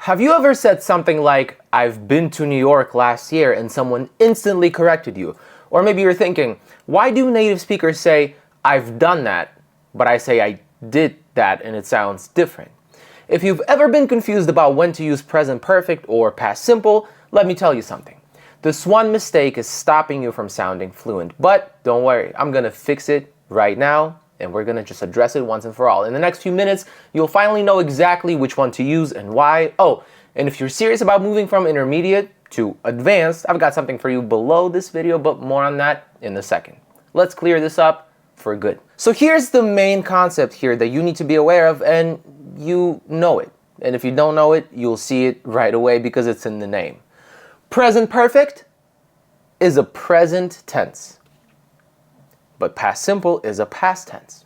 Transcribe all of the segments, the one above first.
Have you ever said something like, "I've been to New York last year," and someone instantly corrected you? Or maybe you're thinking, why do native speakers say, "I've done that," but I say "I did that" and it sounds different? If you've ever been confused about when to use present perfect or past simple, let me tell you something. This one mistake is stopping you from sounding fluent, but don't worry, I'm gonna fix it right now, and we're gonna just address it once and for all. In the next few minutes, you'll finally know exactly which one to use and why. Oh, and if you're serious about moving from intermediate to advanced, I've got something for you below this video, but more on that in a second. Let's clear this up for good. So here's the main concept here that you need to be aware of, and you know it. And if you don't know it, you'll see it right away because it's in the name. Present perfect is a present tense, but past simple is a past tense.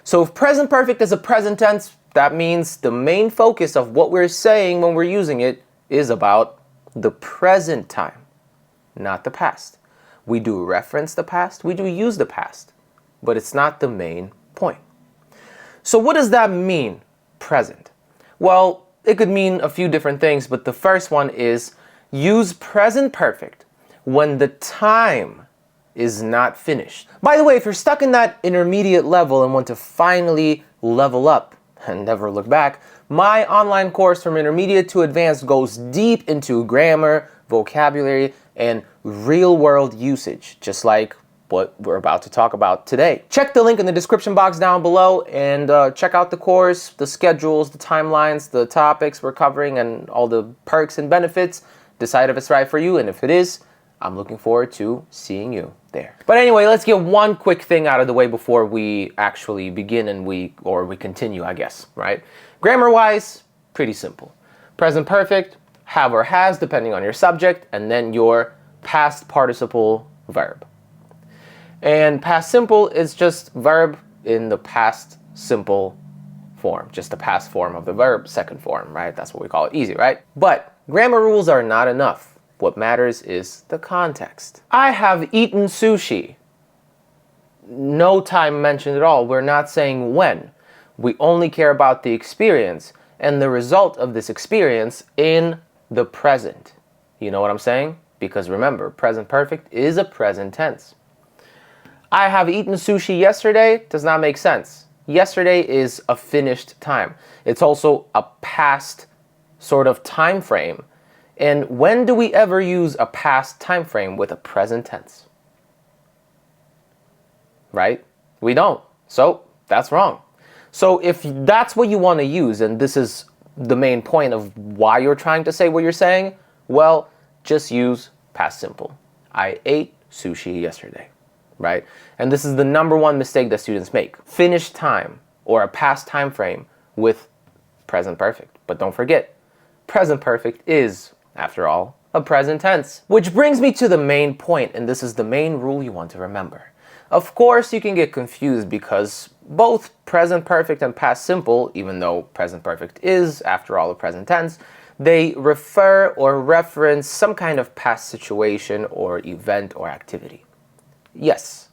So if present perfect is a present tense, that means the main focus of what we're saying when we're using it is about the present time, not the past. We do reference the past, we do use the past, but it's not the main point. So what does that mean, present? Well, it could mean a few different things, but the first one is use present perfect when the time is not finished. By the way, if you're stuck in that intermediate level and want to finally level up and never look back, my online course from intermediate to advanced goes deep into grammar, vocabulary, and real-world usage, just like what we're about to talk about today. Check the link in the description box down below and check out the course, the schedules, the timelines, the topics we're covering, and all the perks and benefits. Decide if it's right for you, and if it is, I'm looking forward to seeing you there. But anyway, let's get one quick thing out of the way before we actually begin and we continue, I guess, right? Grammar-wise, pretty simple. Present perfect, have or has, depending on your subject, and then your past participle verb. And past simple is just verb in the past simple form, just the past form of the verb, second form, right? That's what we call it, easy, right? But grammar rules are not enough. What matters is the context. I have eaten sushi. No time mentioned at all. We're not saying when. We only care about the experience and the result of this experience in the present. You know what I'm saying? Because remember, present perfect is a present tense. I have eaten sushi yesterday does not make sense. Yesterday is a finished time. It's also a past sort of time frame. And when do we ever use a past time frame with a present tense? Right? We don't. So that's wrong. So if that's what you want to use, and this is the main point of why you're trying to say what you're saying, well, just use past simple. I ate sushi yesterday, right? And this is the number one mistake that students make. Finished time or a past time frame with present perfect. But don't forget, present perfect is, after all, a present tense. Which brings me to the main point, and this is the main rule you want to remember. Of course, you can get confused because both present perfect and past simple, even though present perfect is, after all, a present tense, they refer or reference some kind of past situation or event or activity. Yes,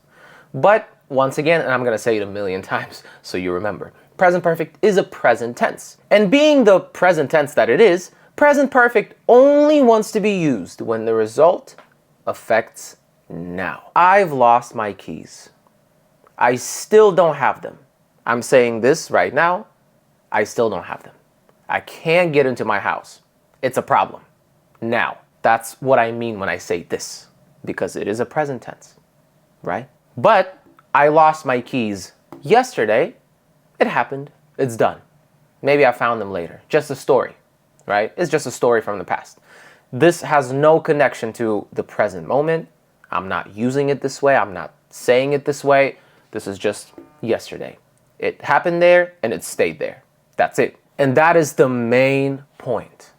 but once again, and I'm going to say it a million times so you remember, present perfect is a present tense. And being the present tense that it is, present perfect only wants to be used when the result affects now. I've lost my keys. I still don't have them. I'm saying this right now. I still don't have them. I can't get into my house. It's a problem. Now, that's what I mean when I say this, because it is a present tense, right? But I lost my keys yesterday. It happened. It's done. Maybe I found them later. Just a story. Right? It's just a story from the past. This has no connection to the present moment. I'm not using it this way. I'm not saying it this way. This is just yesterday. It happened there and it stayed there. That's it. And that is the main point.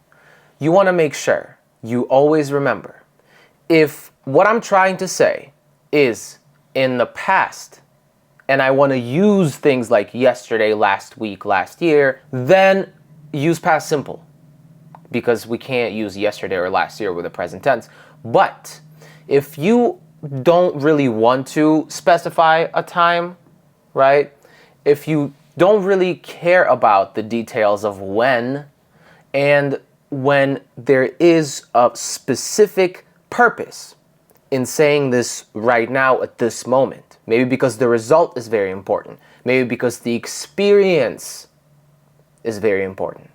You want to make sure you always remember, if what I'm trying to say is in the past and I want to use things like yesterday, last week, last year, then use past simple. Because we can't use yesterday or last year with a present tense. But if you don't really want to specify a time, right? If you don't really care about the details of when, and when there is a specific purpose in saying this right now at this moment. Maybe because the result is very important. Maybe because the experience is very important.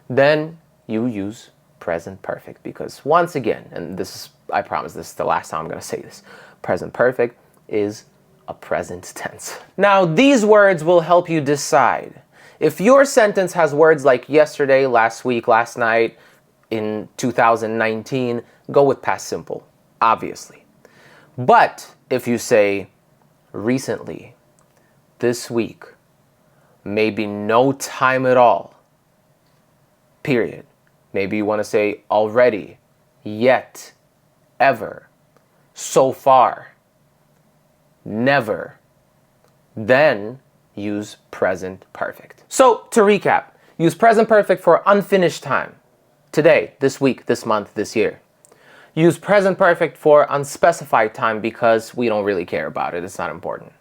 Then you use present perfect, because once again, and this is, I promise this is the last time I'm going to say this, present perfect is a present tense. Now, these words will help you decide. If your sentence has words like yesterday, last week, last night, in 2019, go with past simple, obviously. But if you say recently, this week, maybe no time at all, period. Maybe you want to say already, yet, ever, so far, never, then use present perfect. So to recap, use present perfect for unfinished time. Today, this week, this month, this year. Use present perfect for unspecified time because we don't really care about it. It's not important.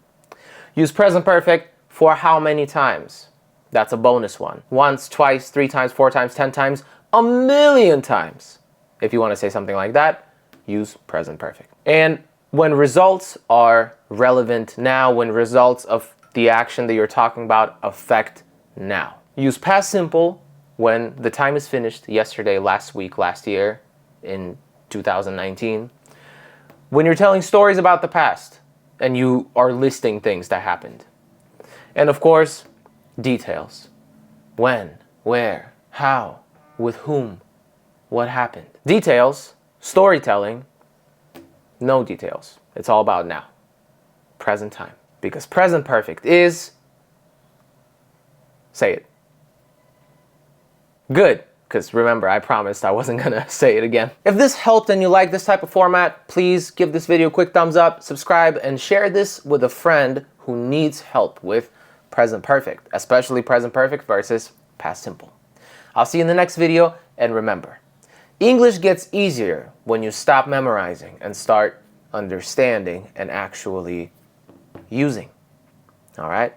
Use present perfect for how many times? That's a bonus one. Once, twice, 3 times, 4 times, 10 times, 1,000,000 times. If you want to say something like that, use present perfect. And when results are relevant now, when results of the action that you're talking about affect now. Use past simple when the time is finished, yesterday, last week, last year, in 2019. When you're telling stories about the past and you are listing things that happened. And of course, details. When, where, how, with whom, what happened. Details, storytelling, no details. It's all about now. Present time. Because present perfect is, say it. Good, because remember, I promised I wasn't gonna say it again. If this helped and you like this type of format, please give this video a quick thumbs up, subscribe, and share this with a friend who needs help with present perfect, especially present perfect versus past simple. I'll see you in the next video, and remember, English gets easier when you stop memorizing and start understanding and actually using. All right?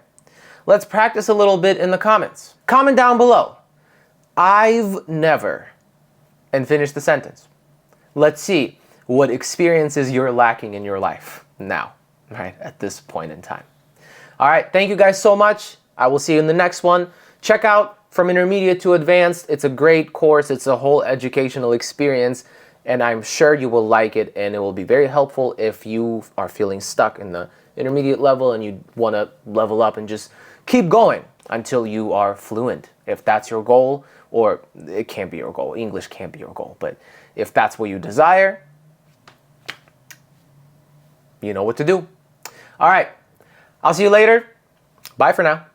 Let's practice a little bit in the comments. Comment down below. I've never, and finish the sentence. Let's see what experiences you're lacking in your life now, right, at this point in time. All right, thank you guys so much. I will see you in the next one. Check out From Intermediate to Advanced. It's a great course. It's a whole educational experience, and I'm sure you will like it, and it will be very helpful if you are feeling stuck in the intermediate level and you want to level up and just keep going until you are fluent. If that's your goal, or it can't be your goal, English can't be your goal, but if that's what you desire, you know what to do. All right, I'll see you later. Bye for now.